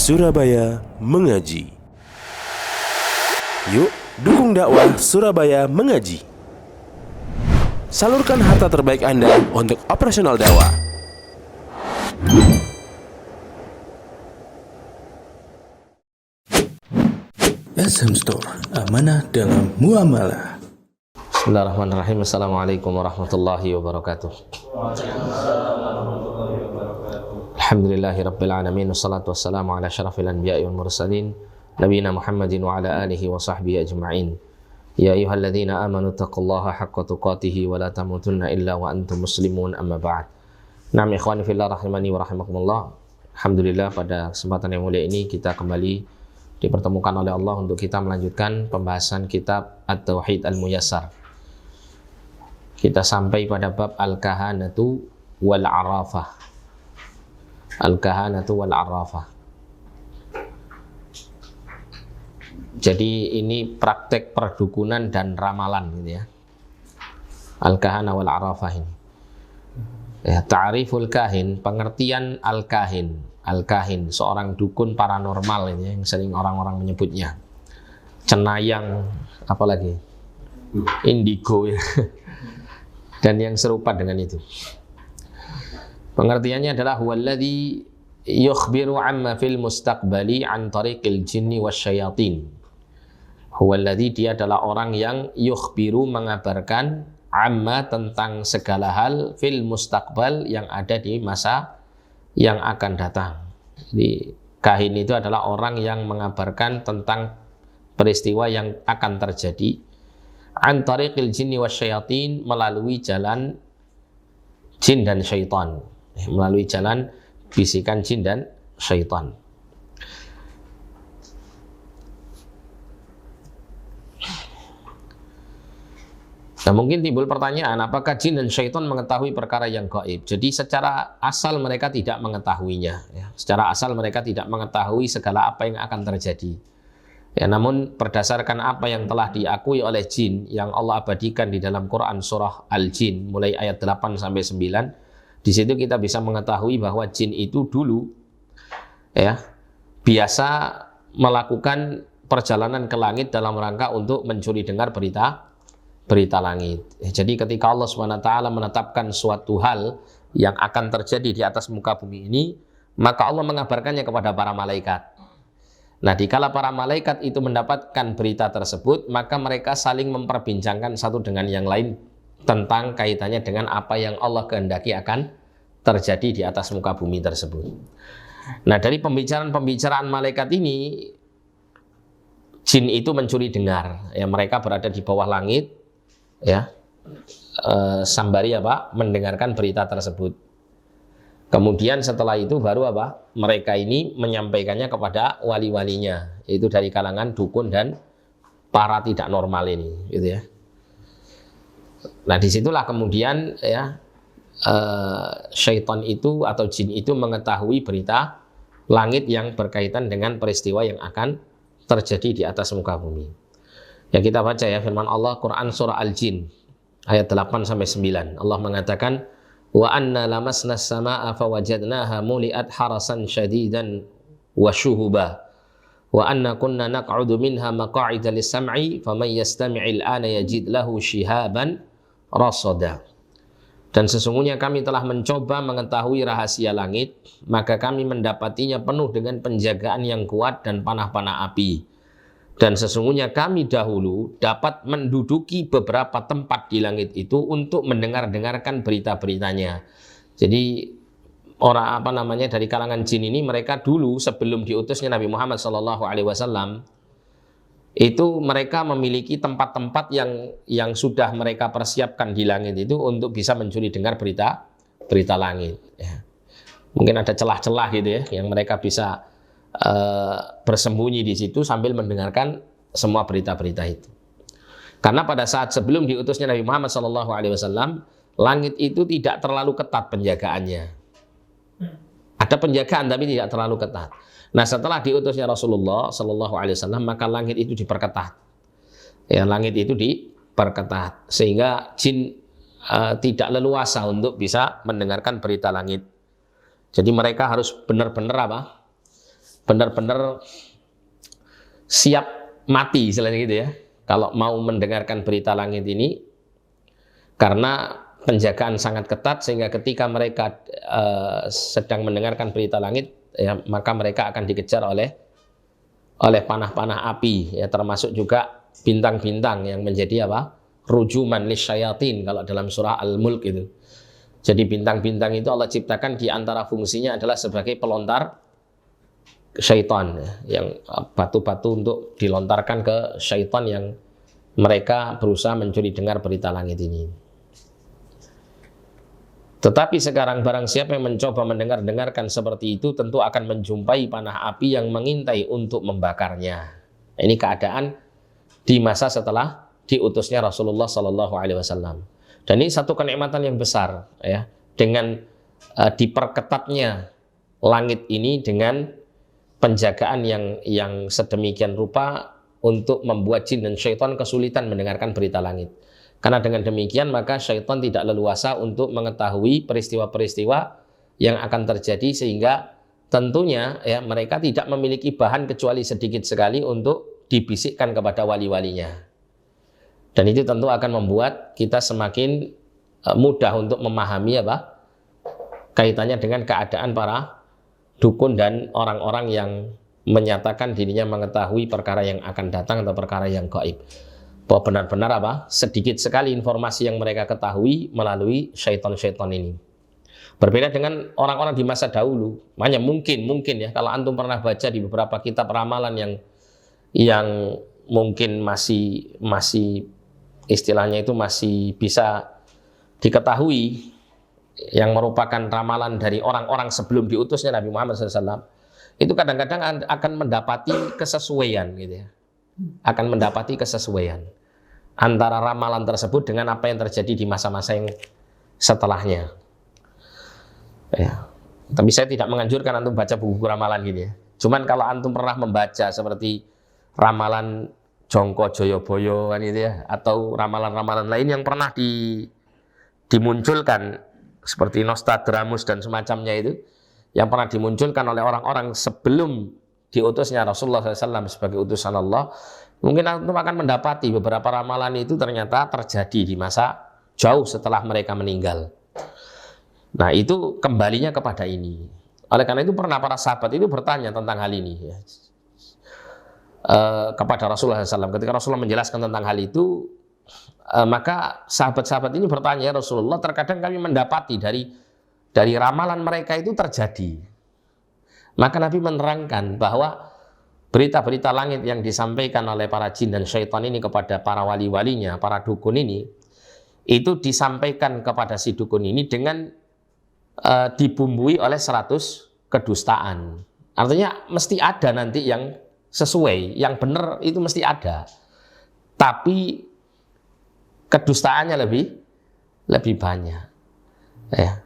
Surabaya Mengaji. Yuk, dukung dakwah Surabaya Mengaji. Salurkan harta terbaik Anda untuk operasional dakwah. SM Store, amanah dalam muamalah. Bismillahirrahmanirrahim. Assalamualaikum warahmatullahi wabarakatuh. Alhamdulillahirabbil alamin, wassalatu wassalamu ala asyrafil anbiya'i wal mursalin nabiyina Muhammadin wa ala alihi wa sahbihi ajma'in. Ya ayyuhalladzina amanu taqullaha haqqa tuqatih wa la tamutunna illa wa antum muslimun, amma ba'd. Naam ikhwani fillah rahimani wa rahimakumullah. Alhamdulillah, pada kesempatan yang mulia ini kita kembali dipertemukan oleh Allah untuk kita melanjutkan pembahasan kitab At-Tauhid Al-Muyassar. Kita sampai pada bab Al-Kahanatu wal-Arafah. Al-Kahanatu wal-Arafah. Jadi ini praktek perdukunan dan ramalan gitu ya. Al-Kahana wal-Arafah ini. Ya, ta'riful kahin, pengertian al-kahin. Al-kahin, seorang dukun paranormal ini yang sering orang-orang menyebutnya. Cenayang, apalagi indigo ya. Dan yang serupa dengan itu. Pengertiannya adalah huwallazi yukhbiru amma fil mustaqbali an tariqil jinni wasyayatin. Huwallazi, dia adalah orang yang yukhbiru, mengabarkan, amma, tentang segala hal, fil mustaqbal, yang ada di masa yang akan datang. Jadi kahin itu adalah orang yang mengabarkan tentang peristiwa yang akan terjadi, an tariqil jinni wasyayatin, melalui jalan jin dan syaitan, melalui jalan bisikan jin dan syaitan. Nah, mungkin timbul pertanyaan, apakah jin dan syaitan mengetahui perkara yang gaib? Jadi secara asal mereka tidak mengetahuinya ya. Secara asal mereka tidak mengetahui segala apa yang akan terjadi ya, namun berdasarkan apa yang telah diakui oleh jin yang Allah abadikan di dalam Quran surah Al-Jin mulai ayat 8 sampai 9, di situ kita bisa mengetahui bahwa jin itu dulu ya biasa melakukan perjalanan ke langit dalam rangka untuk mencuri dengar berita langit. Jadi ketika Allah SWT menetapkan suatu hal yang akan terjadi di atas muka bumi ini, maka Allah mengabarkannya kepada para malaikat. Nah, dikala para malaikat itu mendapatkan berita tersebut, maka mereka saling memperbincangkan satu dengan yang lain tentang kaitannya dengan apa yang Allah kehendaki akan terjadi di atas muka bumi tersebut. Nah, dari pembicaraan malaikat ini, jin itu mencuri dengar. Ya, mereka berada di bawah langit, ya, sambari apa? Mendengarkan berita tersebut. Kemudian setelah itu baru apa? Mereka ini menyampaikannya kepada wali-walinya, yaitu dari kalangan dukun dan para tidak normal ini, gitu ya. Nah, disitulah kemudian ya syaitan itu atau jin itu mengetahui berita langit yang berkaitan dengan peristiwa yang akan terjadi di atas muka bumi. Ya, kita baca ya firman Allah Quran surah Al-Jin ayat 8 sampai 9. Allah mengatakan, wa anna lamasna as-samaa'a fawajadnaha muli'at harasan syadidan wa syuhuba wa anna kunna naq'udu minha maq'ida lis-sam'i faman yastami'il ana yajid lahu shihaban rasada. Dan sesungguhnya kami telah mencoba mengetahui rahasia langit, maka kami mendapatinya penuh dengan penjagaan yang kuat dan panah-panah api. Dan sesungguhnya kami dahulu dapat menduduki beberapa tempat di langit itu untuk mendengar-dengarkan berita-beritanya. Jadi orang dari kalangan jin ini, mereka dulu sebelum diutusnya Nabi Muhammad SAW itu mereka memiliki tempat-tempat yang sudah mereka persiapkan di langit itu untuk bisa mencuri dengar berita langit. Ya. Mungkin ada celah-celah gitu ya yang mereka bisa bersembunyi di situ sambil mendengarkan semua berita-berita itu. Karena pada saat sebelum diutusnya Nabi Muhammad SAW, langit itu tidak terlalu ketat penjagaannya. Ada penjagaan tapi tidak terlalu ketat. Nah, setelah diutusnya Rasulullah SAW, maka langit itu diperketat. Ya, langit itu diperketat sehingga jin tidak leluasa untuk bisa mendengarkan berita langit. Jadi mereka harus benar-benar benar-benar siap mati selain gitu ya, kalau mau mendengarkan berita langit ini, karena penjagaan sangat ketat sehingga ketika mereka sedang mendengarkan berita langit, ya, maka mereka akan dikejar oleh panah-panah api, ya, termasuk juga bintang-bintang yang menjadi apa? Rujuman lisyayatin kalau dalam surah Al-Mulk itu. Jadi bintang-bintang itu Allah ciptakan di antara fungsinya adalah sebagai pelontar syaitan, ya, yang batu-batu untuk dilontarkan ke syaitan yang mereka berusaha mencuri dengar berita langit ini. Tetapi sekarang barang siapa yang mencoba mendengarkan seperti itu tentu akan menjumpai panah api yang mengintai untuk membakarnya. Ini keadaan di masa setelah diutusnya Rasulullah Sallallahu Alaihi Wasallam. Dan ini satu kenikmatan yang besar, ya, dengan diperketatnya langit ini dengan penjagaan yang sedemikian rupa untuk membuat jin dan syaitan kesulitan mendengarkan berita langit. Karena dengan demikian maka syaitan tidak leluasa untuk mengetahui peristiwa-peristiwa yang akan terjadi, sehingga tentunya ya mereka tidak memiliki bahan kecuali sedikit sekali untuk dibisikkan kepada wali-walinya. Dan itu tentu akan membuat kita semakin mudah untuk memahami apa kaitannya dengan keadaan para dukun dan orang-orang yang menyatakan dirinya mengetahui perkara yang akan datang atau perkara yang gaib. Bahwa benar-benar apa sedikit sekali informasi yang mereka ketahui melalui syaitan-syaitan ini. Berbeda dengan orang-orang di masa dahulu. Makanya mungkin ya kalau antum pernah baca di beberapa kitab ramalan yang mungkin masih istilahnya itu masih bisa diketahui, yang merupakan ramalan dari orang-orang sebelum diutusnya Nabi Muhammad SAW, itu kadang-kadang akan mendapati kesesuaian gitu ya. Akan mendapati kesesuaian antara ramalan tersebut dengan apa yang terjadi di masa-masa yang setelahnya. Ya. Tapi saya tidak menganjurkan antum baca buku ramalan gitu ya. Cuman kalau antum pernah membaca seperti ramalan Jongko Joyoboyo kan gitu ya, atau ramalan-ramalan lain yang pernah dimunculkan seperti Nostradamus dan semacamnya itu, yang pernah dimunculkan oleh orang-orang sebelum diutusnya Rasulullah SAW sebagai utusan Allah, mungkin antum akan mendapati beberapa ramalan itu ternyata terjadi di masa jauh setelah mereka meninggal. Nah itu kembalinya kepada ini. Oleh karena itu pernah para sahabat itu bertanya tentang hal ini ya, kepada Rasulullah SAW. Ketika Rasulullah menjelaskan tentang hal itu, maka sahabat-sahabat ini bertanya, ya Rasulullah, terkadang kami mendapati dari ramalan mereka itu terjadi. Maka Nabi menerangkan bahwa berita-berita langit yang disampaikan oleh para jin dan syaitan ini kepada para wali-walinya, para dukun ini, itu disampaikan kepada si dukun ini dengan dibumbui oleh 100 kedustaan. Artinya mesti ada nanti yang sesuai, yang benar itu mesti ada. Tapi kedustaannya lebih banyak. Ya.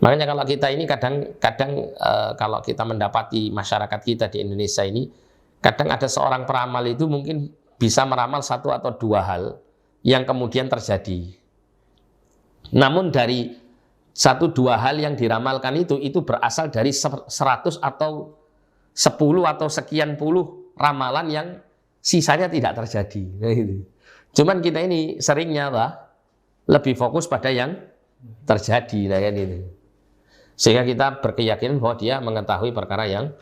Makanya kalau kita ini kadang kalau kita mendapati masyarakat kita di Indonesia ini, kadang ada seorang peramal itu mungkin bisa meramal 1 atau 2 hal yang kemudian terjadi. Namun dari 1-2 hal yang diramalkan itu berasal dari 100 atau 10 atau sekian puluh ramalan yang sisanya tidak terjadi. Nah, gitu. Cuman kita ini seringnya lebih fokus pada yang terjadi, nah, kan itu. Sehingga kita berkeyakinan bahwa dia mengetahui perkara yang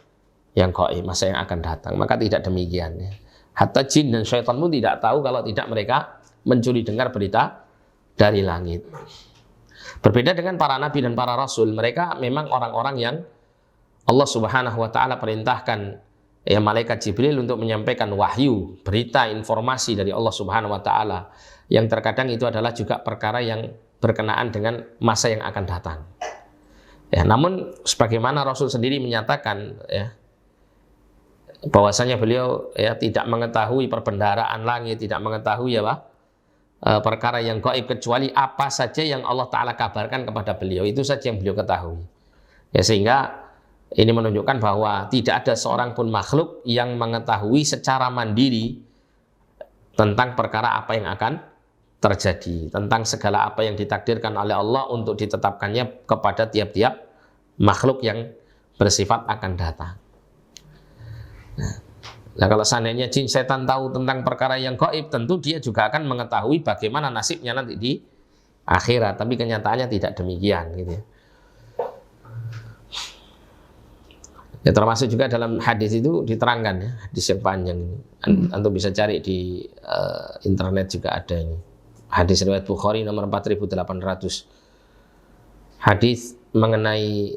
gaib, masa yang akan datang. Maka tidak demikian. Ya. Hatta jin dan syaitan pun tidak tahu kalau tidak mereka mencuri dengar berita dari langit. Berbeda dengan para nabi dan para rasul, mereka memang orang-orang yang Allah Subhanahu wa taala perintahkan ya malaikat Jibril untuk menyampaikan wahyu, berita, informasi dari Allah Subhanahu wa taala, yang terkadang itu adalah juga perkara yang berkenaan dengan masa yang akan datang. Ya, namun sebagaimana Rasul sendiri menyatakan ya bahwasanya beliau ya tidak mengetahui perbendaharaan langit, tidak mengetahui perkara yang gaib kecuali apa saja yang Allah taala kabarkan kepada beliau, itu saja yang beliau ketahui. Ya, sehingga ini menunjukkan bahwa tidak ada seorang pun makhluk yang mengetahui secara mandiri tentang perkara apa yang akan terjadi, tentang segala apa yang ditakdirkan oleh Allah untuk ditetapkannya kepada tiap-tiap makhluk yang bersifat akan datang. Nah, kalau seandainya jin setan tahu tentang perkara yang gaib, tentu dia juga akan mengetahui bagaimana nasibnya nanti di akhirat. Tapi kenyataannya tidak demikian, gitu ya. Ya, termasuk juga dalam hadis itu diterangkan ya, hadis yang panjang ini. Antum bisa cari di internet juga ada ini. Hadis riwayat Bukhari nomor 4800. Hadis mengenai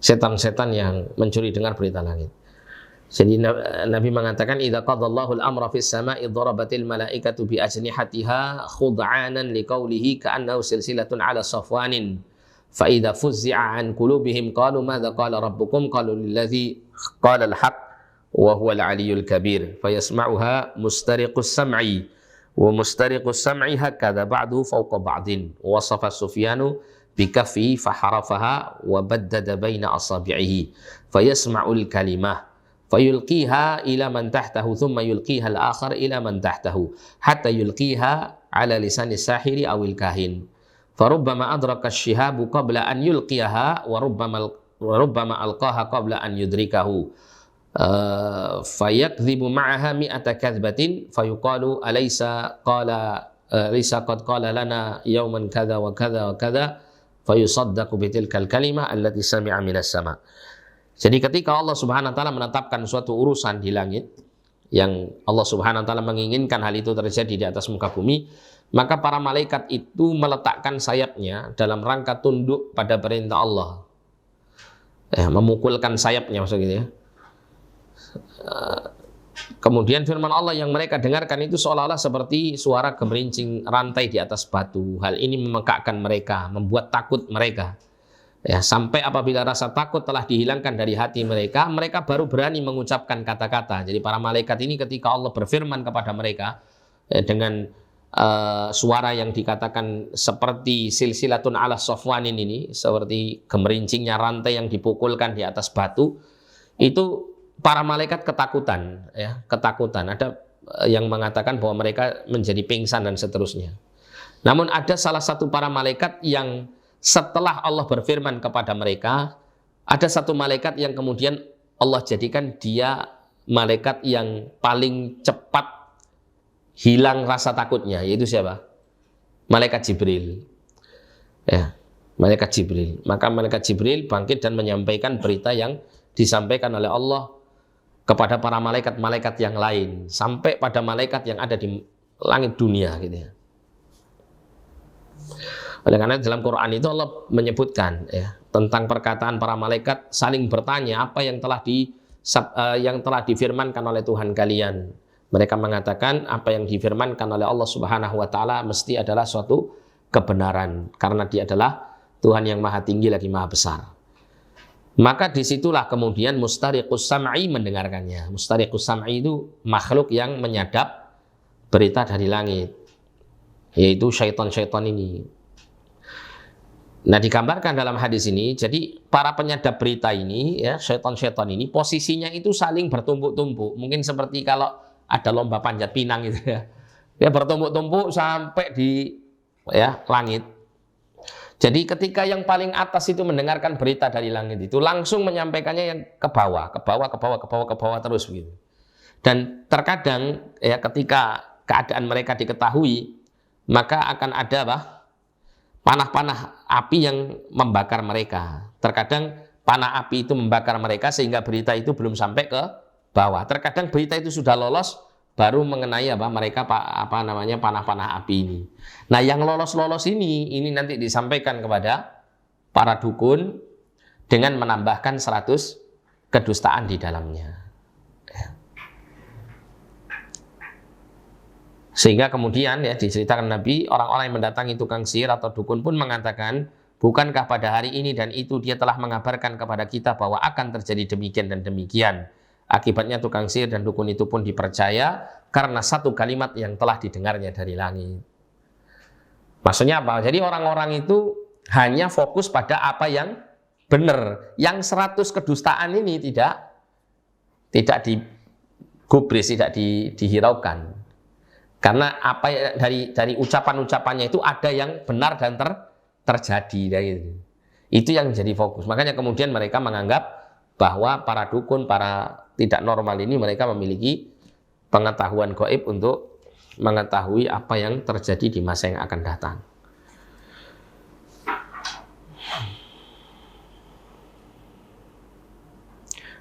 setan-setan yang mencuri dengar berita langit. Jadi Nabi mengatakan idza qadallahu al-amra fis sama'i darabatil malaikatu bi ajnihatiha khud'anan liqaulihi ka'annahu silsilatun 'ala safwanin fa idza fuzzi'a an qulubihim qalu madza qala rabbukum qalu lilladzi qala al-haq wa huwa al-'aliyyul kabir fayasma'uha mustariqus sam'i wa mustariqus sam'i hakadha ba'du fawqa ba'din wasafa Sufyanu bikaffihi faharafaha wa baddada baina asabi'ihi fayasma'ul kalimah fayulqiha ila man tahtahu thumma yulqiha al-akhar ila man tahtahu hatta yulqiha ala lisani sahiri awil kahin farubbama adraka asy-syihabu qabla an yulqiyaha wa rubbama alqaha qabla an yudrikahu fayakdhibu ma'aha mi'ata kadhbatin fayuqalu alaysa qad qala lana yawman kadza wa kadza wa kadza fayusaddaqu bitilkal kalimah allati sami'a minas sama'. Jadi ketika Allah Subhanahu wa taala menetapkan suatu urusan di langit yang Allah Subhanahu wa taala menginginkan hal itu terjadi di atas muka bumi, maka para malaikat itu meletakkan sayapnya dalam rangka tunduk pada perintah Allah. Memukulkan sayapnya maksudnya. Kemudian firman Allah yang mereka dengarkan itu seolah-olah seperti suara gemerincing rantai di atas batu. Hal ini memekakkan mereka, membuat takut mereka. Ya, sampai apabila rasa takut telah dihilangkan dari hati mereka, mereka baru berani mengucapkan kata-kata. Jadi para malaikat ini ketika Allah berfirman kepada mereka dengan suara yang dikatakan seperti silsilatun ala safwanin ini, seperti gemerincingnya rantai yang dipukulkan di atas batu, itu para malaikat ketakutan, ya, ketakutan. Ada yang mengatakan bahwa mereka menjadi pingsan dan seterusnya. Namun ada salah satu para malaikat yang setelah Allah berfirman kepada mereka, ada satu malaikat yang kemudian Allah jadikan dia malaikat yang paling cepat hilang rasa takutnya, yaitu siapa? Malaikat Jibril. Ya, malaikat Jibril. Maka malaikat Jibril bangkit dan menyampaikan berita yang disampaikan oleh Allah kepada para malaikat-malaikat yang lain, sampai pada malaikat yang ada di langit dunia, gitu ya. Oleh karena dalam Quran itu Allah menyebutkan ya, tentang perkataan para malaikat saling bertanya apa yang telah difirmankan oleh Tuhan kalian. Mereka mengatakan apa yang difirmankan oleh Allah Subhanahu wa taala mesti adalah suatu kebenaran karena Dia adalah Tuhan yang maha tinggi lagi maha besar. Maka disitulah kemudian mustariqus sam'i mendengarkannya. Mustariqus sam'i itu makhluk yang menyadap berita dari langit, yaitu syaitan-syaitan ini. Nah, digambarkan dalam hadis ini, jadi para penyadap berita ini, ya, syaitan-syaitan ini posisinya itu saling bertumpuk-tumpuk. Mungkin seperti kalau ada lomba panjat pinang gitu ya. Dia bertumpuk-tumpuk sampai di langit. Jadi ketika yang paling atas itu mendengarkan berita dari langit itu langsung menyampaikannya yang ke bawah terus begitu. Dan terkadang ya ketika keadaan mereka diketahui, maka akan ada panah-panah api yang membakar mereka. Terkadang panah api itu membakar mereka sehingga berita itu belum sampai ke bawah. Terkadang berita itu sudah lolos baru mengenai mereka panah-panah api ini. Nah, yang lolos ini nanti disampaikan kepada para dukun dengan menambahkan 100 kedustaan di dalamnya. Sehingga kemudian ya diceritakan Nabi, orang-orang yang mendatangi tukang sihir atau dukun pun mengatakan, bukankah pada hari ini dan itu dia telah mengabarkan kepada kita bahwa akan terjadi demikian dan demikian. Akibatnya tukang sihir dan dukun itu pun dipercaya karena satu kalimat yang telah didengarnya dari langit. Maksudnya apa? Jadi orang-orang itu hanya fokus pada apa yang benar. Yang 100 kedustaan ini tidak digubris, tidak dihiraukan. Karena dari ucapan-ucapannya itu ada yang benar dan terjadi. Itu yang jadi fokus. Makanya kemudian mereka menganggap bahwa para dukun, para tidak normal ini mereka memiliki pengetahuan gaib untuk mengetahui apa yang terjadi di masa yang akan datang.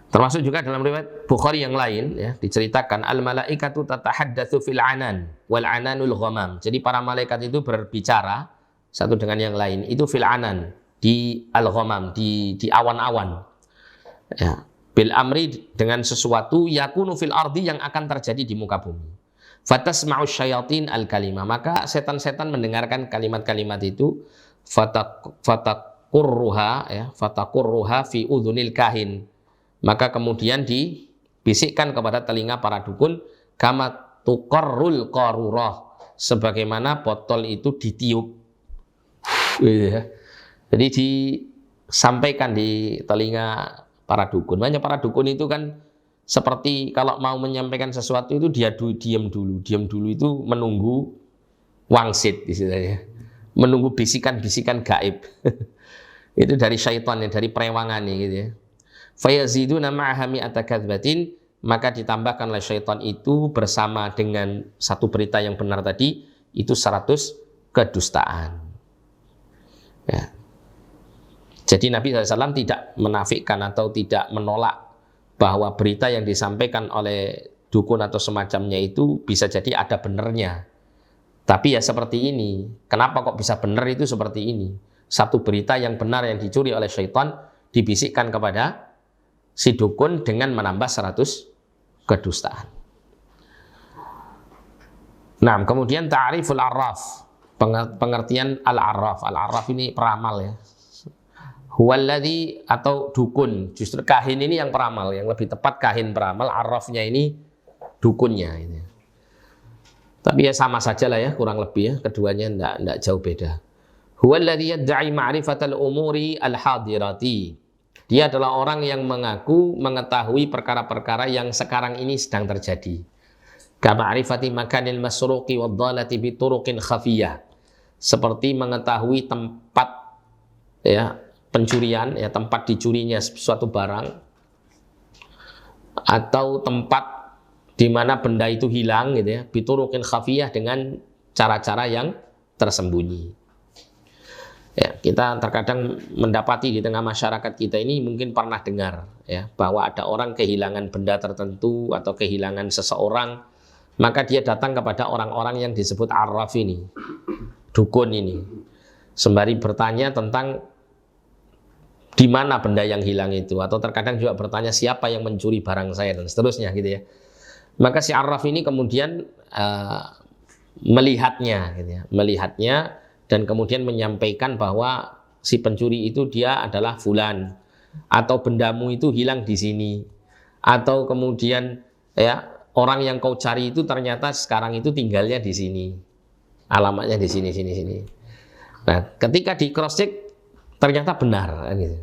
Termasuk juga dalam riwayat Bukhari yang lain ya, diceritakan al-malaikatu tatahaddatsu fil anan wal ananul ghamam. Jadi para malaikat itu berbicara satu dengan yang lain itu fil anan, di al-ghamam, di awan-awan. Ya, bil amri, dengan sesuatu yakunu fil ardi, yang akan terjadi di muka bumi. Fatasma'u syayatin al-kalimah, maka setan-setan mendengarkan kalimat-kalimat itu, fatakurruha fi udhunil kahin, maka kemudian dibisikkan kepada telinga para dukun, kama tuqarrul qarurah, sebagaimana botol itu ditiup. Jadi disampaikan di telinga para dukun. Makanya para dukun itu kan seperti kalau mau menyampaikan sesuatu itu dia diam dulu itu menunggu wangsit istilahnya, menunggu bisikan-bisikan gaib. Itu dari syaitan ya, dari perewangan nih gitu ya. Fayaziduna ma'aha mi'ata kadzbatin, maka ditambahkan oleh syaitan itu bersama dengan satu berita yang benar tadi itu 100 kedustaan. Ya. Jadi Nabi SAW tidak menafikan atau tidak menolak bahwa berita yang disampaikan oleh dukun atau semacamnya itu bisa jadi ada benernya. Tapi ya seperti ini. Kenapa kok bisa benar itu seperti ini? Satu berita yang benar yang dicuri oleh syaitan dibisikkan kepada si dukun dengan menambah 100 kedustaan. Nah, kemudian ta'riful arraf, pengertian al-arraf. Al-arraf ini peramal ya. Huwaladzi, atau dukun. Justru kahin ini yang peramal, yang lebih tepat kahin peramal, arrafnya ini dukunnya ini. Tapi ya sama saja lah ya, kurang lebih ya, keduanya enggak jauh beda. Huwaladzi yad'i ma'rifatal umuri al-hadirati. Dia adalah orang yang mengaku mengetahui perkara-perkara yang sekarang ini sedang terjadi. Kama'rifati makanil masruqi waddalati bituruqin khafiyah. Seperti mengetahui tempat ya pencurian, ya tempat dicurinya suatu barang, atau tempat di mana benda itu hilang gitu ya, bituruqin khafiyah, dengan cara-cara yang tersembunyi. Ya, kita terkadang mendapati di tengah masyarakat kita ini mungkin pernah dengar ya bahwa ada orang kehilangan benda tertentu atau kehilangan seseorang, maka dia datang kepada orang-orang yang disebut arraf ini, dukun ini, sembari bertanya tentang di mana benda yang hilang itu, atau terkadang juga bertanya siapa yang mencuri barang saya dan seterusnya gitu ya. Maka si arraf ini kemudian melihatnya gitu ya, melihatnya, dan kemudian menyampaikan bahwa si pencuri itu dia adalah fulan, atau bendamu itu hilang di sini, atau kemudian ya orang yang kau cari itu ternyata sekarang itu tinggalnya di sini, alamatnya di sini. Nah, ketika di cross check ternyata benar, gitu.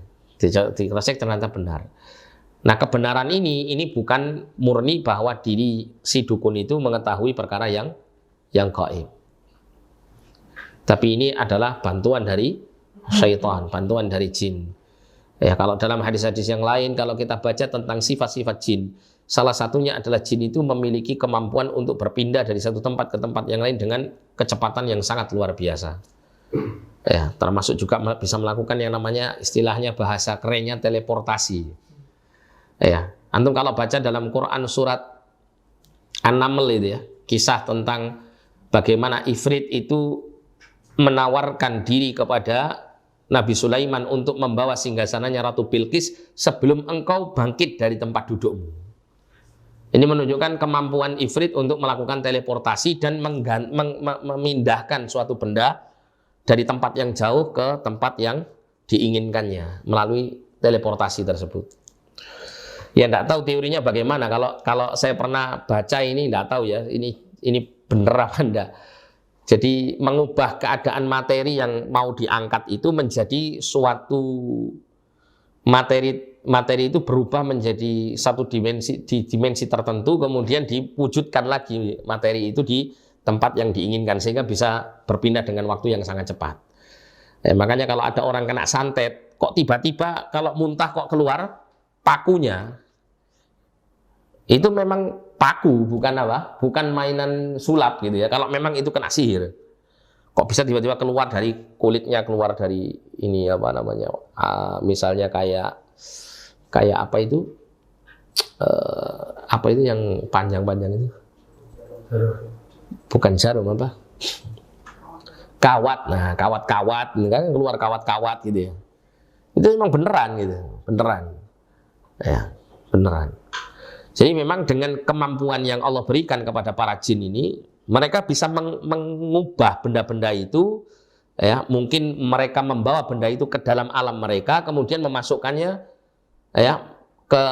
Di cross check ternyata benar. Nah, kebenaran ini bukan murni bahwa diri si dukun itu mengetahui perkara yang gaib. Tapi ini adalah bantuan dari syaitan, bantuan dari jin. Ya, kalau dalam hadis-hadis yang lain, kalau kita baca tentang sifat-sifat jin, salah satunya adalah jin itu memiliki kemampuan untuk berpindah dari satu tempat ke tempat yang lain dengan kecepatan yang sangat luar biasa. Ya, termasuk juga bisa melakukan yang namanya, istilahnya bahasa kerennya, teleportasi. Ya, antum kalau baca dalam Quran surat An-Naml itu ya, kisah tentang bagaimana Ifrit itu menawarkan diri kepada Nabi Sulaiman untuk membawa singgasananya Ratu Bilqis sebelum engkau bangkit dari tempat dudukmu. Ini menunjukkan kemampuan Ifrit untuk melakukan teleportasi dan memindahkan suatu benda dari tempat yang jauh ke tempat yang diinginkannya melalui teleportasi tersebut. Ya, enggak tahu teorinya bagaimana. Kalau saya pernah baca ini, enggak tahu ya ini benar apa enggak. Jadi mengubah keadaan materi yang mau diangkat itu menjadi suatu materi itu berubah menjadi satu dimensi tertentu, kemudian diwujudkan lagi materi itu di tempat yang diinginkan sehingga bisa berpindah dengan waktu yang sangat cepat. Makanya kalau ada orang kena santet kok tiba-tiba kalau muntah kok keluar pakunya. Itu memang paku, bukan apa? Bukan mainan sulap gitu ya. Kalau memang itu kena sihir. Kok bisa tiba-tiba keluar dari kulitnya, keluar dari ini apa namanya? Misalnya kayak apa itu? Apa itu yang panjang-panjang itu? Bukan jarum apa? Kawat. Nah, kawat-kawat, kan keluar kawat-kawat gitu ya. Itu memang beneran gitu, beneran. Ya, beneran. Jadi memang dengan kemampuan yang Allah berikan kepada para jin ini, mereka bisa mengubah benda-benda itu, ya, mungkin mereka membawa benda itu ke dalam alam mereka, kemudian memasukkannya, ya, ke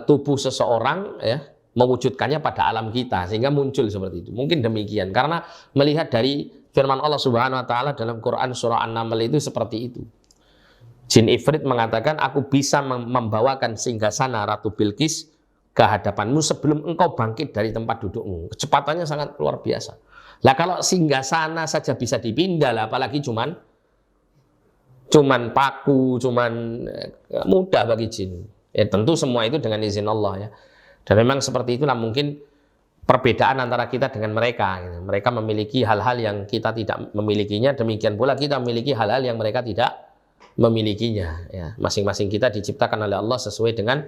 tubuh seseorang, ya, mewujudkannya pada alam kita sehingga muncul seperti itu. Mungkin demikian karena melihat dari firman Allah Subhanahu wa taala dalam Quran surah An-Naml itu seperti itu. Jin Ifrit mengatakan, aku bisa membawakan singgasana Ratu Bilqis ke hadapanmu sebelum engkau bangkit dari tempat dudukmu. Kecepatannya sangat luar biasa. Lah kalau singgasana saja bisa dipindah, lah apalagi cuman paku, mudah bagi jin. Ya tentu semua itu dengan izin Allah ya. Dan memang seperti itulah mungkin perbedaan antara kita dengan mereka. Mereka memiliki hal-hal yang kita tidak memilikinya, demikian pula kita memiliki hal-hal yang mereka tidak memilikinya. Ya, masing-masing kita diciptakan oleh Allah sesuai dengan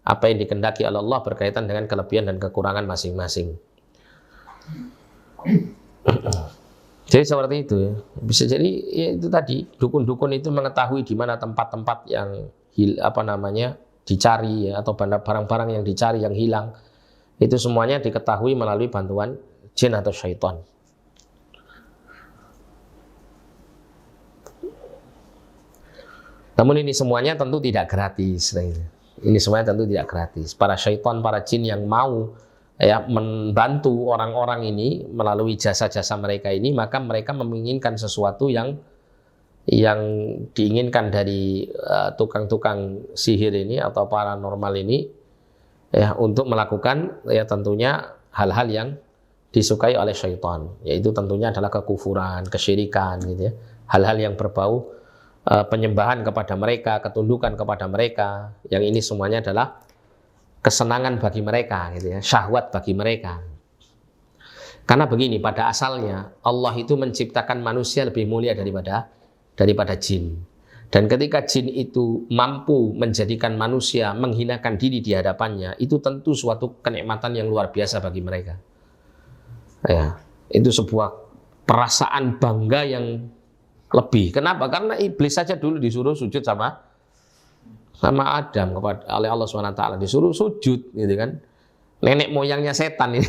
apa yang dikehendaki oleh Allah berkaitan dengan kelebihan dan kekurangan masing-masing. Jadi seperti itu ya. Bisa jadi ya itu tadi dukun-dukun itu mengetahui di mana tempat-tempat yang dicari ya, atau barang-barang yang dicari yang hilang. Itu semuanya diketahui melalui bantuan jin atau syaitan. Namun ini semuanya tentu tidak gratis. Ini semuanya tentu tidak gratis. Para syaitan, para jin yang mau ya membantu orang-orang ini melalui jasa-jasa mereka ini, maka mereka menginginkan sesuatu yang diinginkan dari tukang-tukang sihir ini atau paranormal ini ya untuk melakukan ya tentunya hal-hal yang disukai oleh syaitan, yaitu tentunya adalah kekufuran, kesyirikan gitu ya. Hal-hal yang berbau penyembahan kepada mereka, ketundukan kepada mereka, yang ini semuanya adalah kesenangan bagi mereka gitu ya, syahwat bagi mereka. Karena begini, pada asalnya Allah itu menciptakan manusia lebih mulia daripada jin. Dan ketika jin itu mampu menjadikan manusia menghinakan diri di hadapannya, itu tentu suatu kenikmatan yang luar biasa bagi mereka. Ya, itu sebuah perasaan bangga yang lebih. Kenapa? Karena iblis saja dulu disuruh sujud sama Adam oleh Allah SWT, disuruh sujud gitu kan. Nenek moyangnya setan ini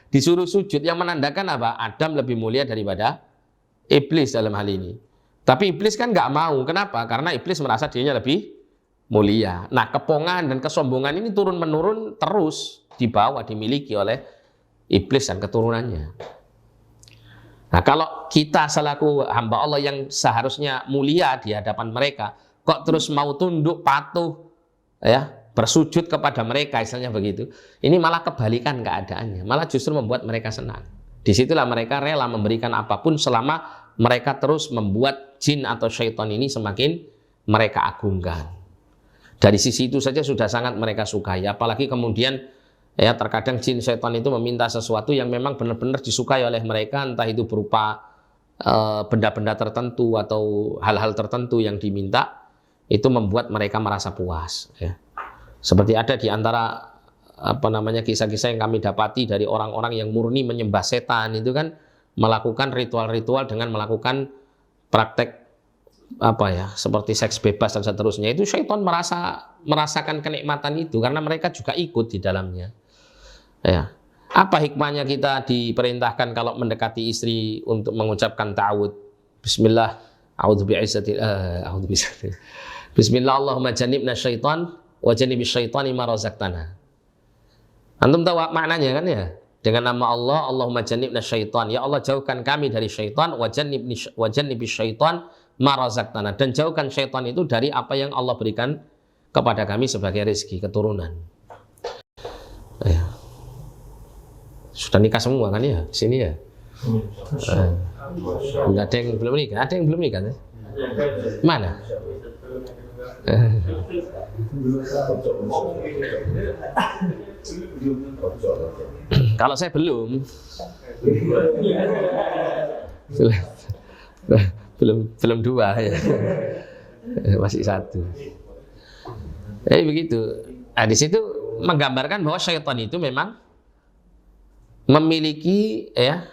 disuruh sujud, yang menandakan apa? Adam lebih mulia daripada iblis dalam hal ini. Tapi iblis kan nggak mau. Kenapa? Karena iblis merasa dirinya lebih mulia. Nah, kepongan dan kesombongan ini turun-menurun terus dibawa, dimiliki oleh iblis dan keturunannya. Nah, kalau kita selaku hamba Allah yang seharusnya mulia di hadapan mereka, kok terus mau tunduk, patuh, ya, bersujud kepada mereka, istilahnya begitu. Ini malah kebalikan keadaannya, malah justru membuat mereka senang. Disitulah mereka rela memberikan apapun selama mereka terus membuat jin atau syaitan ini semakin mereka agungkan. Dari sisi itu saja sudah sangat mereka sukai, apalagi kemudian ya terkadang jin syaitan itu meminta sesuatu yang memang benar-benar disukai oleh mereka, entah itu berupa benda-benda tertentu atau hal-hal tertentu yang diminta, itu membuat mereka merasa puas. Ya. Seperti ada di antara kisah-kisah yang kami dapati dari orang-orang yang murni menyembah setan itu kan melakukan ritual-ritual dengan melakukan praktek seperti seks bebas dan seterusnya. Itu syaitan merasakan kenikmatan itu karena mereka juga ikut di dalamnya. Ya. Apa hikmahnya kita diperintahkan kalau mendekati istri untuk mengucapkan ta'awud? Bismillah, Bismillah, Allahumma jannibna syaitan wa jannibis syaitani ma razaqtana. Antum tahu maknanya kan ya? Dengan nama Allah, Allahumma jannibna syaitan. Ya Allah, jauhkan kami dari syaitan, wa jannibis syaitan ma razaqtana. Dan jauhkan syaitan itu dari apa yang Allah berikan kepada kami sebagai rezeki, keturunan. Ya. Sudah nikah semua kan ya? Sini ya? Enggak ada yang belum nikah? Ada yang belum nikah? Ya? Mana? Kalau saya belum belum dua ya. Masih satu. Jadi begitu. Nah, di situ menggambarkan bahwa syaitan itu memang memiliki ya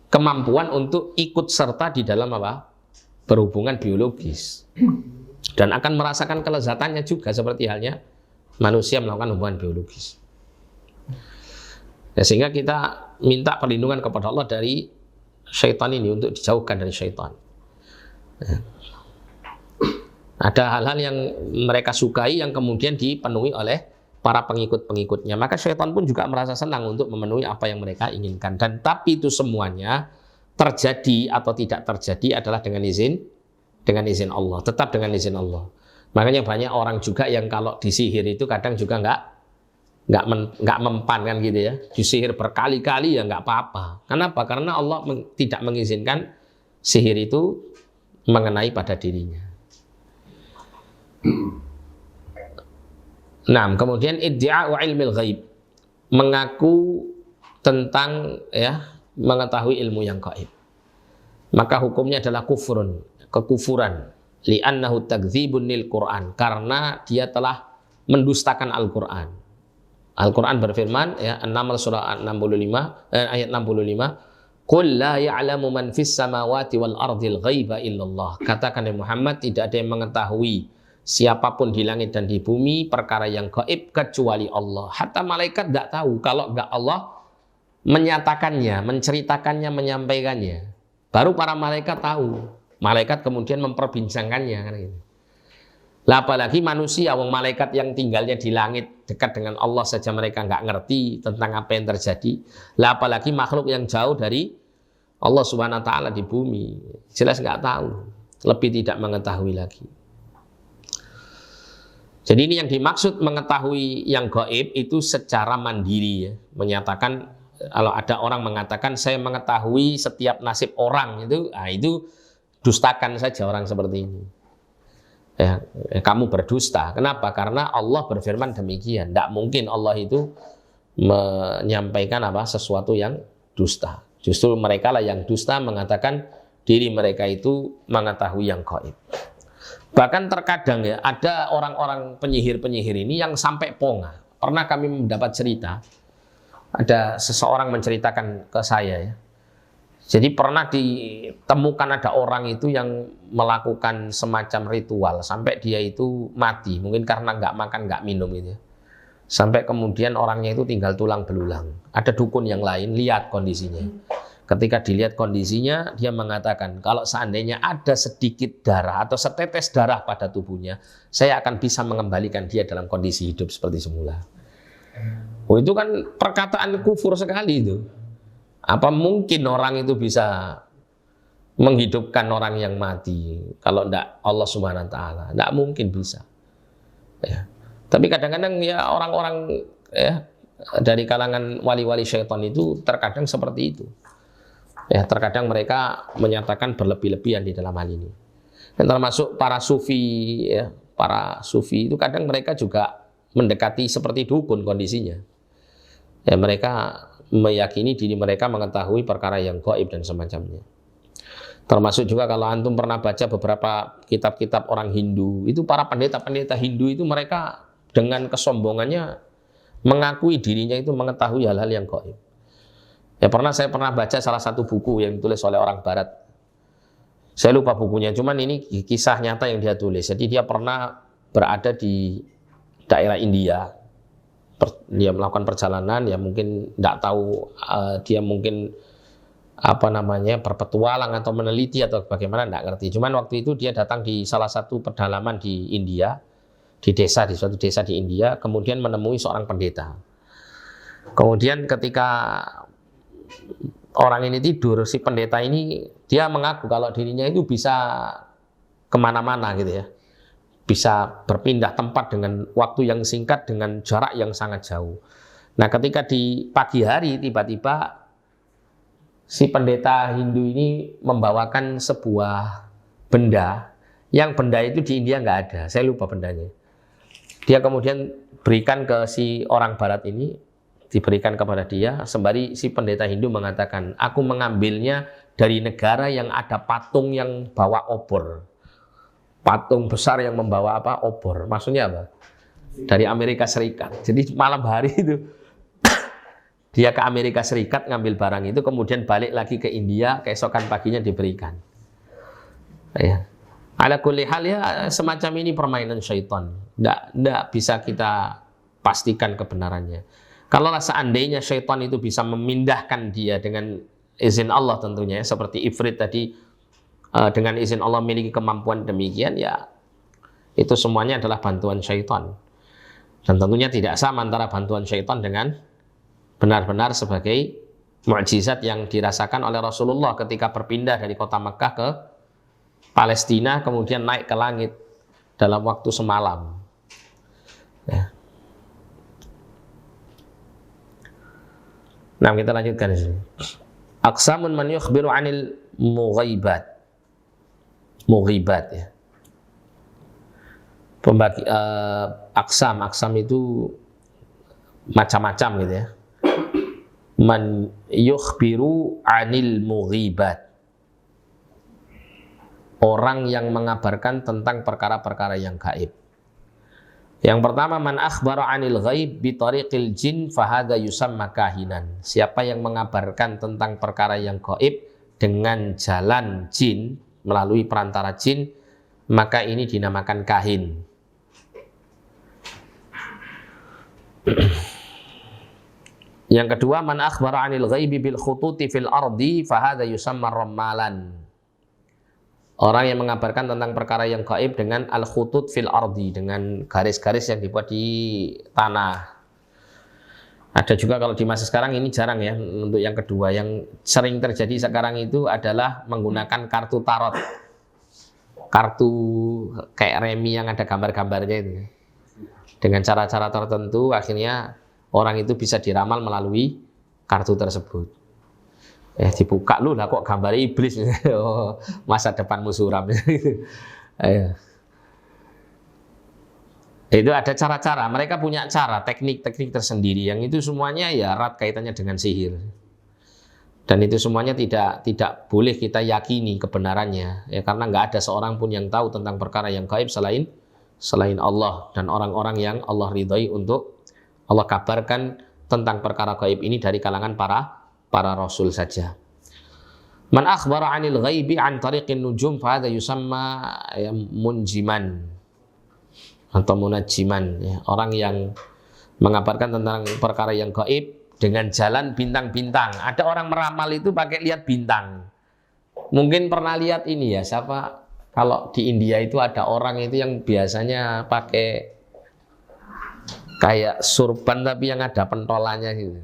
kemampuan untuk ikut serta di dalam apa? Berhubungan biologis. Dan akan merasakan kelezatannya juga seperti halnya manusia melakukan hubungan biologis. Ya, sehingga kita minta perlindungan kepada Allah dari syaitan ini untuk dijauhkan dari syaitan. Ya. Ada hal-hal yang mereka sukai yang kemudian dipenuhi oleh para pengikut-pengikutnya. Maka syaitan pun juga merasa senang untuk memenuhi apa yang mereka inginkan. Dan tapi itu semuanya terjadi atau tidak terjadi adalah dengan izin Allah. Tetap dengan izin Allah. Makanya banyak orang juga yang kalau disihir itu kadang juga nggak mempan kan gitu ya. Disihir berkali-kali ya nggak apa-apa. Kenapa? Karena Allah tidak mengizinkan sihir itu mengenai pada dirinya. Nah, kemudian iddia'u ilmil ghaib, mengaku tentang ya mengetahui ilmu yang gaib. Maka hukumnya adalah kekufuran. Li'annahu takdzibun lil Qur'an, karena dia telah mendustakan Al-Qur'an. Al-Qur'an berfirman ya, An-Naml surah 65 ayat 65, qul la ya'lamu man fis samawati wal ardil ghaiba illallah. Katakan Muhammad, tidak ada yang mengetahui siapapun di langit dan di bumi perkara yang gaib kecuali Allah. Hatta malaikat tidak tahu kalau enggak Allah menyatakannya, menceritakannya, menyampaikannya. Baru para malaikat tahu. Malaikat kemudian memperbincangkannya kan gitu. Lah apalagi manusia, wong malaikat yang tinggalnya di langit dekat dengan Allah saja mereka nggak ngerti tentang apa yang terjadi. Lah apalagi makhluk yang jauh dari Allah Subhanahu wa taala di bumi. Jelas nggak tahu, lebih tidak mengetahui lagi. Jadi ini yang dimaksud mengetahui yang gaib itu secara mandiri ya. Menyatakan kalau ada orang mengatakan saya mengetahui setiap nasib orang itu, nah itu dustakan saja orang seperti ini. Ya, kamu berdusta. Kenapa? Karena Allah berfirman demikian. Tidak mungkin Allah itu menyampaikan sesuatu yang dusta. Justru mereka lah yang dusta mengatakan diri mereka itu mengetahui yang gaib. Bahkan terkadang ya ada orang-orang penyihir-penyihir ini yang sampai pongah. Pernah kami mendapat cerita, ada seseorang menceritakan ke saya ya. Jadi pernah ditemukan ada orang itu yang melakukan semacam ritual sampai dia itu mati, mungkin karena nggak makan nggak minum gitu. Sampai kemudian orangnya itu tinggal tulang belulang. Ada dukun yang lain lihat kondisinya. Ketika dilihat kondisinya, dia mengatakan kalau seandainya ada sedikit darah atau setetes darah pada tubuhnya, saya akan bisa mengembalikan dia dalam kondisi hidup seperti semula. Oh, itu kan perkataan kufur sekali itu. Apa mungkin orang itu bisa menghidupkan orang yang mati kalau tidak Allah Subhanahu wa taala? Tidak mungkin bisa. Ya. Tapi kadang-kadang ya orang-orang ya dari kalangan wali-wali syaitan itu terkadang seperti itu. Ya, terkadang mereka menyatakan berlebih-lebihan di dalam hal ini. Dan termasuk para sufi ya, para sufi itu kadang mereka juga mendekati seperti dukun kondisinya. Ya, mereka meyakini diri mereka mengetahui perkara yang gaib dan semacamnya. Termasuk juga kalau antum pernah baca beberapa kitab-kitab orang Hindu, itu para pendeta-pendeta Hindu itu mereka dengan kesombongannya mengakui dirinya itu mengetahui hal-hal yang gaib. Ya saya pernah baca salah satu buku yang ditulis oleh orang Barat. Saya lupa bukunya, cuman ini kisah nyata yang dia tulis. Jadi dia pernah berada di daerah India. Dia melakukan perjalanan, ya mungkin tidak tahu, dia mungkin berpetualang atau meneliti atau bagaimana, tidak ngerti. Cuman waktu itu dia datang di salah satu pedalaman di India, di suatu desa di India, kemudian menemui seorang pendeta. Kemudian ketika orang ini tidur, si pendeta ini dia mengaku kalau dirinya itu bisa kemana-mana gitu ya, bisa berpindah tempat dengan waktu yang singkat dengan jarak yang sangat jauh. Nah ketika di pagi hari tiba-tiba si pendeta Hindu ini membawakan sebuah benda Yang benda itu di India nggak ada, saya lupa bendanya. Dia kemudian berikan ke si orang barat ini, diberikan kepada dia, sembari si pendeta Hindu mengatakan, aku mengambilnya dari negara yang ada patung yang bawa obor. Patung besar yang membawa apa? Obor. Maksudnya apa? Dari Amerika Serikat. Jadi malam hari itu dia ke Amerika Serikat ngambil barang itu, kemudian balik lagi ke India, keesokan paginya diberikan. Ya. Ala kulli hal ya, semacam ini permainan syaitan. Nggak bisa kita pastikan kebenarannya. Kalau seandainya syaitan itu bisa memindahkan dia dengan izin Allah tentunya, seperti Ifrit tadi, dengan izin Allah memiliki kemampuan demikian, ya itu semuanya adalah bantuan syaitan. Dan tentunya tidak sama antara bantuan syaitan dengan benar-benar sebagai mukjizat yang dirasakan oleh Rasulullah ketika berpindah dari kota Mekah ke Palestina, kemudian naik ke langit dalam waktu semalam. Ya. Nah, kita lanjutkan di sini. Aqsamun man yukhbiru 'anil mughibat. Mughibat ya. Pembagi aksam itu macam-macam gitu ya. Man yukhbiru 'anil mughibat. Orang yang mengabarkan tentang perkara-perkara yang gaib. Yang pertama, man akhbara 'anil ghaib bi tariqil jin fahadha yusamma kahinan. Siapa yang mengabarkan tentang perkara yang gaib dengan jalan jin, melalui perantara jin, maka ini dinamakan kahin. Yang kedua, man akhbara 'anil ghaibi bil khututi fil ardi fahadha yusamma rammalan. Orang yang mengabarkan tentang perkara yang gaib dengan al-khutut fil ardi, dengan garis-garis yang dibuat di tanah. Ada juga kalau di masa sekarang ini jarang ya, untuk yang kedua. Yang sering terjadi sekarang itu adalah menggunakan kartu tarot. Kartu kayak remi yang ada gambar-gambarnya itu. Dengan cara-cara tertentu akhirnya orang itu bisa diramal melalui kartu tersebut. Dibuka lu lah kok gambar iblis. Oh, masa depanmu suram. Itu ada cara-cara, mereka punya cara, teknik-teknik tersendiri yang itu semuanya ya erat kaitannya dengan sihir. Dan itu semuanya tidak boleh kita yakini kebenarannya ya, karena nggak ada seorang pun yang tahu tentang perkara yang gaib selain Allah dan orang-orang yang Allah ridhai untuk Allah kabarkan tentang perkara gaib ini dari kalangan para rasul saja. Man akhbara 'anil ghaibi 'an tariqin nujum fa hadha yusamma munjiman atau munajiman ya. Orang yang mengabarkan tentang perkara yang gaib dengan jalan bintang-bintang. Ada orang meramal itu pakai lihat bintang. Mungkin pernah lihat ini ya, siapa kalau di India itu ada orang itu yang biasanya pakai kayak surban tapi yang ada pentolannya gitu.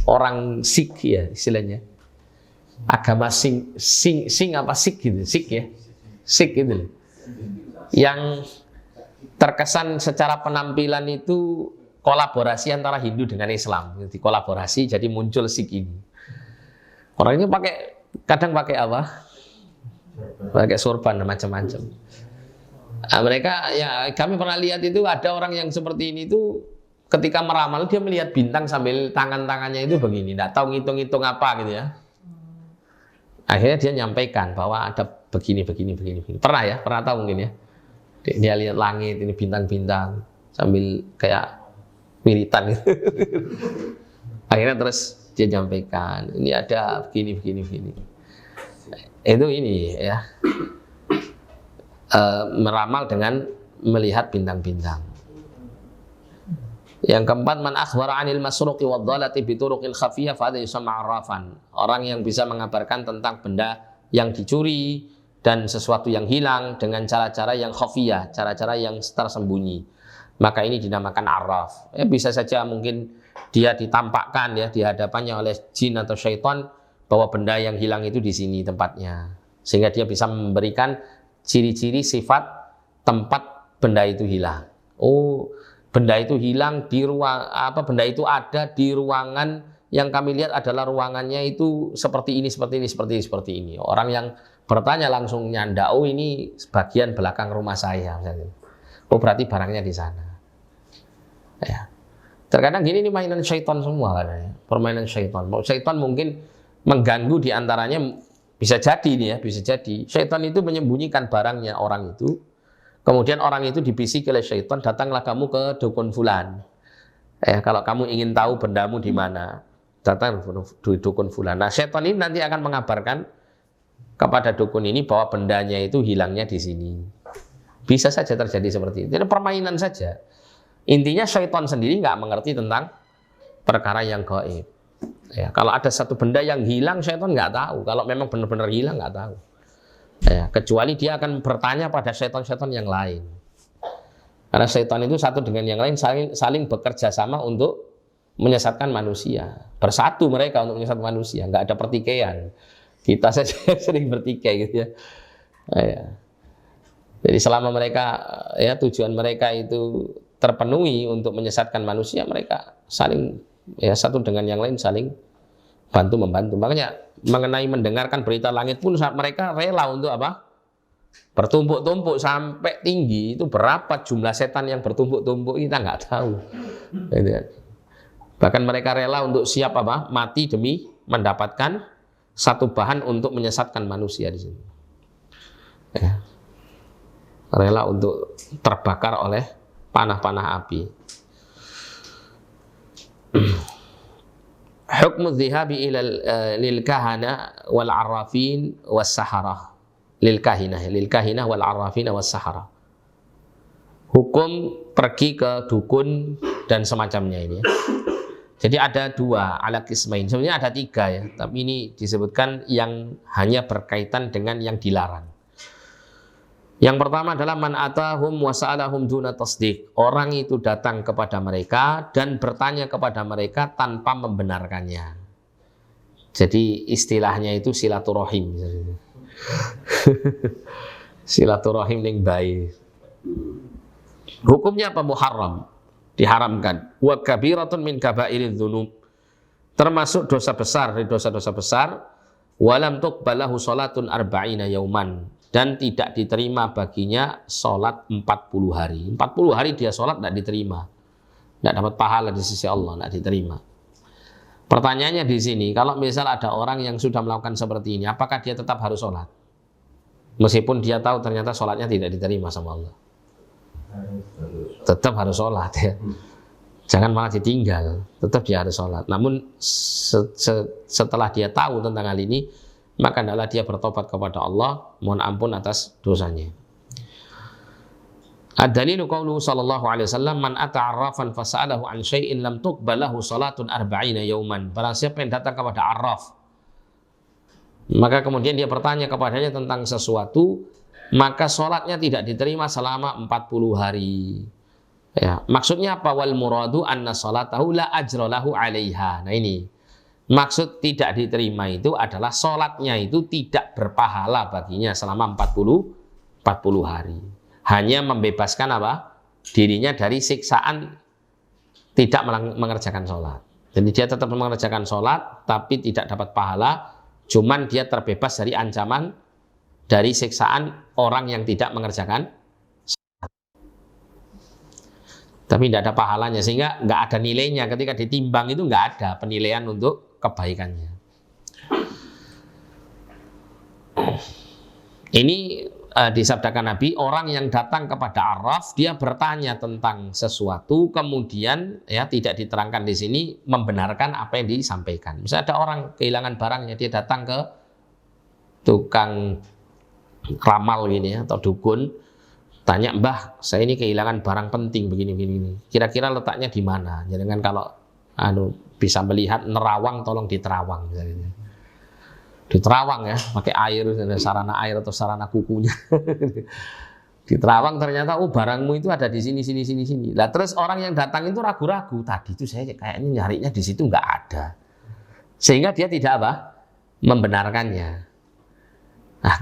Orang Sikh ya istilahnya, agama Sing apa Sikh gitu, Sikh ya, Sikh gitu, yang terkesan secara penampilan itu kolaborasi antara Hindu dengan Islam, jadi kolaborasi jadi muncul Sikh ini. Orang ini kadang pakai apa? Pakai sorban macam-macam. Nah, mereka ya kami pernah lihat itu ada orang yang seperti ini itu. Ketika meramal dia melihat bintang sambil tangannya itu begini, tidak tahu ngitung-ngitung apa gitu ya. Akhirnya dia nyampaikan bahwa ada begini. Pernah tahu mungkin ya. Dia lihat langit ini bintang-bintang sambil kayak wiritan gitu. Akhirnya terus dia nyampaikan, ini ada begini. Itu ini ya. Meramal dengan melihat bintang-bintang. Yang keempat, man akhbara 'anil masruqi wadh-dhalati bi turuqil khafiyah fa hadha yusamma 'arrafan. Orang yang bisa mengabarkan tentang benda yang dicuri dan sesuatu yang hilang dengan cara-cara yang khafiyah, cara-cara yang tersembunyi. Maka ini dinamakan arraf. Bisa saja mungkin dia ditampakkan ya di hadapannya oleh jin atau syaitan bahwa benda yang hilang itu di sini tempatnya. Sehingga dia bisa memberikan ciri-ciri sifat tempat benda itu hilang. Oh, benda itu hilang di benda itu ada di ruangan yang kami lihat adalah ruangannya itu seperti ini. Orang yang bertanya langsung nyanda, oh ini bagian belakang rumah saya misalnya. Oh berarti barangnya di sana. Ya. Terkadang gini, ini mainan syaitan semua katanya. Permainan syaitan. Syaitan mungkin mengganggu di antaranya, bisa jadi nih ya, bisa jadi syaitan itu menyembunyikan barangnya orang itu. Kemudian orang itu dibisiki oleh syaitan, datanglah kamu ke dukun fulan. Kalau kamu ingin tahu bendamu di mana, datang di dukun fulan. Nah, syaitan ini nanti akan mengabarkan kepada dukun ini bahwa bendanya itu hilangnya di sini. Bisa saja terjadi seperti itu. Jadi permainan saja. Intinya syaitan sendiri nggak mengerti tentang perkara yang gaib. Ya, kalau ada satu benda yang hilang, syaitan nggak tahu. Kalau memang benar-benar hilang, nggak tahu. Ya, kecuali dia akan bertanya pada syaitan-syaitan yang lain. Karena syaitan itu satu dengan yang lain saling bekerja sama untuk menyesatkan manusia. Bersatu mereka untuk menyesatkan manusia. Nggak ada pertikaian. Kita saja sering bertikai gitu ya. Ya. Jadi selama mereka ya tujuan mereka itu terpenuhi untuk menyesatkan manusia, mereka saling ya satu dengan yang lain saling bantu membantu. Makanya mengenai mendengarkan berita langit pun mereka rela untuk apa? Bertumpuk-tumpuk sampai tinggi. Itu berapa jumlah setan yang bertumpuk-tumpuk kita nggak tahu. Bahkan mereka rela untuk siap apa? Mati demi mendapatkan satu bahan untuk menyesatkan manusia di sini. Ya. Rela untuk terbakar oleh panah-panah api. Hukmu dzihabi ila lil kahana wal arrafin was saharah. Lil kahinah wal arrafin was saharah. Hukum pergi ke dukun dan semacamnya ini ya. Jadi ada dua ala qismain. Sebenarnya ada tiga ya, tapi ini disebutkan yang hanya berkaitan dengan yang dilarang. Yang pertama adalah man atahum wa sa'alahum duna tasdiq. Orang itu datang kepada mereka dan bertanya kepada mereka tanpa membenarkannya. Jadi istilahnya itu silaturahim. Silaturahim yang baik. Hukumnya apa? Muharram, diharamkan. Wa kabiratun min kabairidz dzunub. Termasuk dosa besar dari dosa-dosa besar. Walam tuqbalahu salatun arba'ina yauman. Dan tidak diterima baginya sholat 40 hari. 40 hari dia sholat tidak diterima. Tidak dapat pahala di sisi Allah, tidak diterima. Pertanyaannya di sini, kalau misal ada orang yang sudah melakukan seperti ini, apakah dia tetap harus sholat? Meskipun dia tahu ternyata sholatnya tidak diterima sama Allah. Tetap harus sholat ya. Jangan malah ditinggal, tetap dia harus sholat. Namun setelah dia tahu tentang hal ini, maka adalah dia bertobat kepada Allah, mohon ampun atas dosanya. Ad-dalilu qauluhu sallallahu alaihi wasallam, man ata'arrafan fasa'alahu an syai'in lam tuqbalahu salatun arba'ina yauman. Barang siapa yang datang kepada arraf, maka kemudian dia bertanya kepadanya tentang sesuatu, maka sholatnya tidak diterima selama 40 hari. Ya, maksudnya apa? Wal muradu anna salatahu la ajra lahu 'alaiha. Nah ini maksud tidak diterima itu adalah sholatnya itu tidak berpahala baginya selama 40 hari. Hanya membebaskan apa? Dirinya dari siksaan tidak mengerjakan sholat. Jadi dia tetap mengerjakan sholat tapi tidak dapat pahala. Cuman dia terbebas dari ancaman, dari siksaan orang yang tidak mengerjakan sholat. Tapi tidak ada pahalanya, sehingga nggak ada nilainya. Ketika ditimbang itu nggak ada penilaian untuk kebaikannya. Ini disabdakan Nabi, orang yang datang kepada Arraf, dia bertanya tentang sesuatu, kemudian ya tidak diterangkan di sini, membenarkan apa yang disampaikan. Misalnya ada orang kehilangan barangnya, dia datang ke tukang ramal gini ya, atau dukun, tanya, Mbah, saya ini kehilangan barang penting begini. Kira-kira letaknya di mana? Jangan kalau bisa melihat nerawang, tolong diterawang misalnya. Diterawang ya, pakai air, sarana air atau sarana kukunya. Diterawang ternyata, oh barangmu itu ada di sini. Lah terus orang yang datang itu ragu-ragu, tadi itu saya kayaknya nyarinya di situ nggak ada. Sehingga dia tidak apa? Membenarkannya. Nah,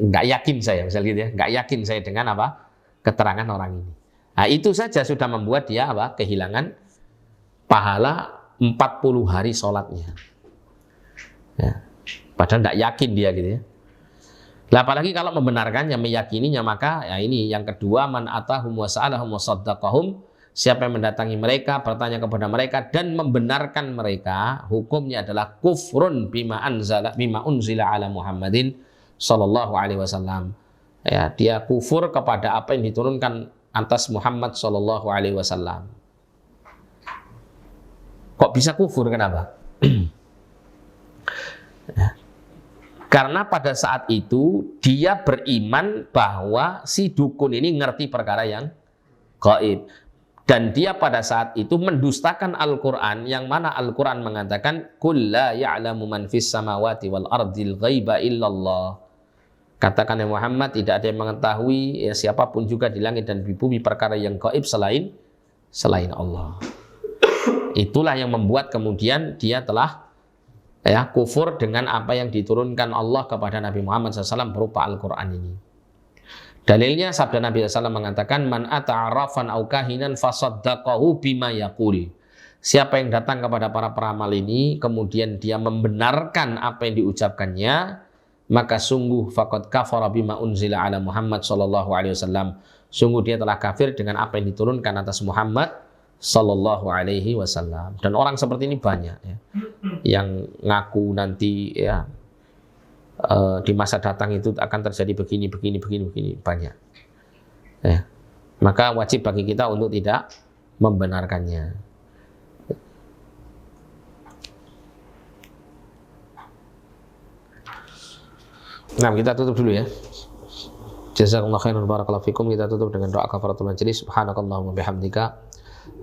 nggak yakin saya, misalnya gitu ya, nggak yakin saya dengan apa? Keterangan orang ini. Nah, itu saja sudah membuat dia apa? Kehilangan pahala 40 hari sholatnya. Ya. Padahal tidak yakin dia gitu ya. Lah apalagi kalau membenarkannya, meyakininya, maka ya ini yang kedua, man atahum wa sa'alahum wa saddaqahum, siapa yang mendatangi mereka, bertanya kepada mereka dan membenarkan mereka, hukumnya adalah kufrun bima unzila ala Muhammadin sallallahu alaihi wasallam. Ya, dia kufur kepada apa yang diturunkan atas Muhammad sallallahu alaihi wasallam. Kok bisa kufur? Kenapa? Ya. Karena pada saat itu dia beriman bahwa si dukun ini ngerti perkara yang gaib. Dan dia pada saat itu mendustakan Al-Quran, yang mana Al-Quran mengatakan Qul la ya'lamu man fis samawati wal ardil ghaiba illallah. Katakan ya Muhammad, tidak ada yang mengetahui ya, siapapun juga di langit dan di bumi perkara yang gaib selain Allah. Itulah yang membuat kemudian dia telah ya kufur dengan apa yang diturunkan Allah kepada Nabi Muhammad SAW berupa Al-Quran ini. Dalilnya sabda Nabi SAW mengatakan man ata'arrafan au kahinan fasaddaqahu bima yaqul. Siapa yang datang kepada para peramal ini kemudian dia membenarkan apa yang diucapkannya, maka sungguh faqad kafara bima unzila ala Muhammad sallallahu alaihi wasallam. Sungguh dia telah kafir dengan apa yang diturunkan atas Muhammad sallallahu alaihi wasallam. Dan orang seperti ini banyak ya, yang ngaku nanti ya di masa datang itu akan terjadi begini banyak ya. Maka wajib bagi kita untuk tidak membenarkannya. Nah, kita tutup dulu ya. Jazakumullahu khairan, barakallahu fikum. Kita tutup dengan doa kafaratul majelis. Subhanakallahumma bihamdika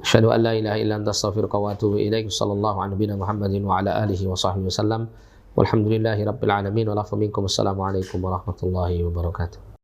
asyhadu an la ilaha illa anta astaghfiruka wa atubu ilaik. Sallallahu ala nabiyina Muhammadin wa ala alihi wa sahbihi wasallam. Walhamdulillahi rabbil alamin wa lafa minkum. Assalamualaikum warahmatullahi wabarakatuh.